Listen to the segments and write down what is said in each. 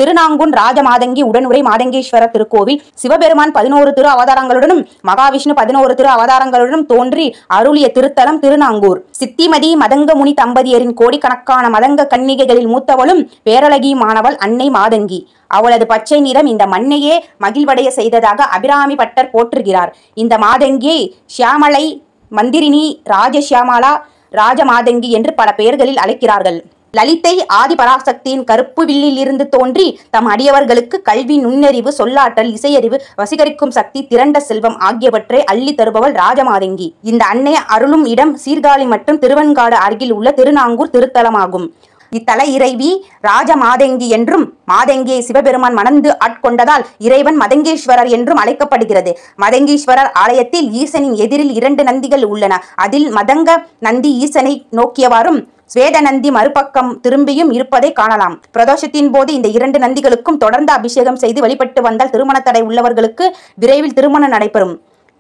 திருநாங்குன் ராஜமாதங்கி உடனுரை மாதங்கீஸ்வரர் திருக்கோவில் சிவபெருமான் 11 திரு அவதாரங்களுடனும் மகாவிஷ்ணு 11 திரு அவதாரங்களுடனும் தோன்றி அருளிய திருத்தலம் திருநாங்கூர். சித்திமதி மதங்கமுனி தம்பதியரின் கோடிக்கணக்கான மதங்க கன்னிகைகளில் மூத்தவளும் பேரழகியுமானவள் அன்னை மாதங்கி. அவளது பச்சை நிறம் இந்த மண்ணையே மகிழ்வடைய செய்ததாக அபிராமி பட்டர் போற்றுகிறார். இந்த மாதங்கியை ஷியாமளை, மந்திரினி, ராஜஷியாமலா, ராஜமாதங்கி என்று பல பெயர்களில் அழைக்கிறார்கள். லலிதை ஆதிபராசக்தியின் கருப்பு வில்லில் இருந்து தோன்றி தம் அடியவர்களுக்கு கல்வி, நுண்ணறிவு, சொல்லாற்றல், இசையறிவு, வசீகரிக்கும் சக்தி, திரண்ட செல்வம் ஆகியவற்றை அள்ளி தருபவள் ராஜமாதங்கி. இந்த அன்னை அருளும் இடம் சீர்காழி மற்றும் திருவெண்காடு அருகில் உள்ள திருநாங்கூர் திருத்தலமாகும். இத்தல இறைவி ராஜமாதங்கி என்றும், மாதங்கியை சிவபெருமான் மணந்து ஆட்கொண்டதால் இறைவன் மதங்கீஸ்வரர் என்றும் அழைக்கப்படுகிறது. மதங்கீஸ்வரர் ஆலயத்தில் ஈசனின் எதிரில் 2 நந்திகள் உள்ளன. அதில் மதங்க நந்தி ஈசனை நோக்கியவாறும், ஸ்வேத நந்தி மறுபக்கம் திரும்பியும் இருப்பதை காணலாம். பிரதோஷத்தின் போது இந்த 2 நந்திகளுக்கும் தொடர்ந்து அபிஷேகம் செய்து வழிபட்டு வந்தால் திருமண தடை உள்ளவர்களுக்கு விரைவில் திருமணம் நடைபெறும்.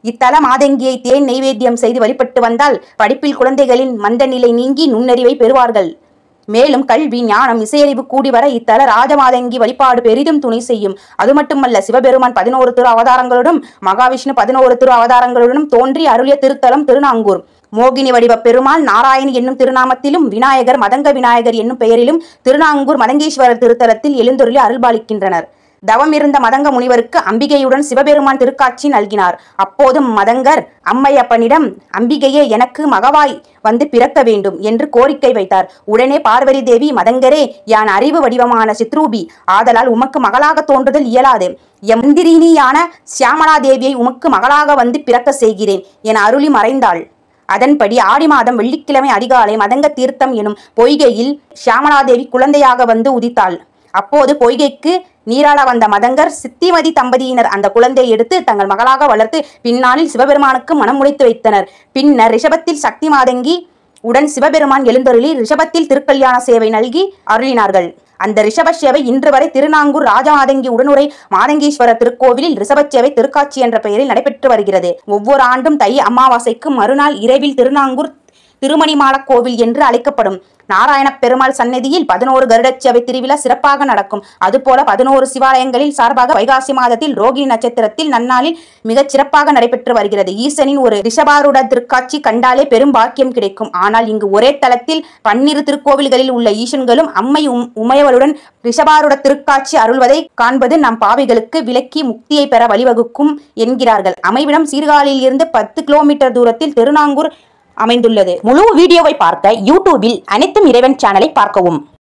இத்தல மாதங்கியை தேன் நெய்வேத்தியம் செய்து வழிபட்டு வந்தால் படிப்பில் குழந்தைகளின் மந்த நிலை நீங்கி நுண்ணறிவை பெறுவார்கள். மேலும் கல்வி, ஞானம், இசையறிவு கூடி வர இத்தல ராஜமாதங்கி வழிபாடு பெரிதும் துணை செய்யும். அது மட்டுமல்ல, சிவபெருமான் 11 திரு அவதாரங்களுடன் மகாவிஷ்ணு 11 திரு அவதாரங்களுடனும் தோன்றி அருளிய திருத்தலம் திருநாங்கூர். மோகினி வடிவ பெருமாள் நாராயணி என்னும் திருநாமத்திலும், விநாயகர் மதங்க விநாயகர் என்னும் பெயரிலும் திருநாங்கூர் மதங்கீஸ்வரர் திருத்தலத்தில் எழுந்தருளி அருள்பாலிக்கின்றனர். தவம் இருந்த மதங்க முனிவருக்கு அம்பிகையுடன் சிவபெருமான் திருக்காட்சி நல்கினார். அப்போது மதங்கர் அம்மையப்பனிடம், அம்பிகையே, எனக்கு மகவாய் வந்து பிறக்க வேண்டும் என்று கோரிக்கை வைத்தார். உடனே பார்வதி தேவி, மதங்கரே, யான் அறிவு வடிவமான சித்ரூபி, ஆதலால் உமக்கு மகளாக தோன்றுதல் இயலாது. எந்திரினியான சியாமலா தேவியை உமக்கு மகளாக வந்து பிறக்க செய்கிறேன் என அருளி மறைந்தாள். அதன்படி ஆடி மாதம் வெள்ளிக்கிழமை அதிகாலை மதங்க தீர்த்தம் எனும் பொய்கையில் ஷியாமலாதேவி குழந்தையாக வந்து உதித்தாள். அப்போது பொய்கைக்கு நீராட வந்த மதங்கர் சித்திமதி தம்பதியினர் அந்த குழந்தையை எடுத்து தங்கள் மகளாக வளர்த்து பின்னாளில் சிவபெருமானுக்கு மனம் முடித்து வைத்தனர். பின்னர் ரிஷபத்தில் சக்தி மாதங்கி உடன் சிவபெருமான் எழுந்தருளி ரிஷபத்தில் திருக்கல்யாண சேவை நல்கி அருளினார்கள். அந்த ரிஷப சேவை இன்று வரை திருநாங்கூர் ராஜமாதங்கி உடனுரை மாதங்கீஸ்வரர் திருக்கோவிலில் ரிஷபச்சேவை திருக்காட்சி என்ற பெயரில் நடைபெற்று வருகிறது. ஒவ்வொரு ஆண்டும் தை அமாவாசைக்கு மறுநாள் இரவில் திருநாங்கூர் திருமணிமாட கோவில் என்று அழைக்கப்படும் நாராயண பெருமாள் சன்னதியில் 11 கருடச்சேவை திருவிழா சிறப்பாக நடக்கும். அதுபோல 11 சிவாலயங்களில் சார்பாக வைகாசி மாதத்தில் ரோகிணி நட்சத்திரத்தில் நன்னாளில் மிகச் சிறப்பாக நடைபெற்று வருகிறது. ஈசனின் ஒரு ரிஷபாரூட திருக்காட்சி கண்டாலே பெரும் பாக்கியம் கிடைக்கும். ஆனால் இங்கு ஒரே தலத்தில் 12 திருக்கோவில்களில் உள்ள ஈசன்களும் அம்மை உமையவளுடன் ரிஷபாரூட திருக்காட்சி அருள்வதை காண்பது நம் பாவிகளுக்கு விலக்கி முக்தியை பெற வழிவகுக்கும் என்கிறார்கள். அமைவிடம் சீர்காழியில் இருந்து 10 கிலோமீட்டர் தூரத்தில் திருநாங்கூர் அமைந்துள்ளது. முழு வீடியோவை பார்க்க யூடியூபில் அனைத்தும் இறைவன் சேனலை பார்க்கவும்.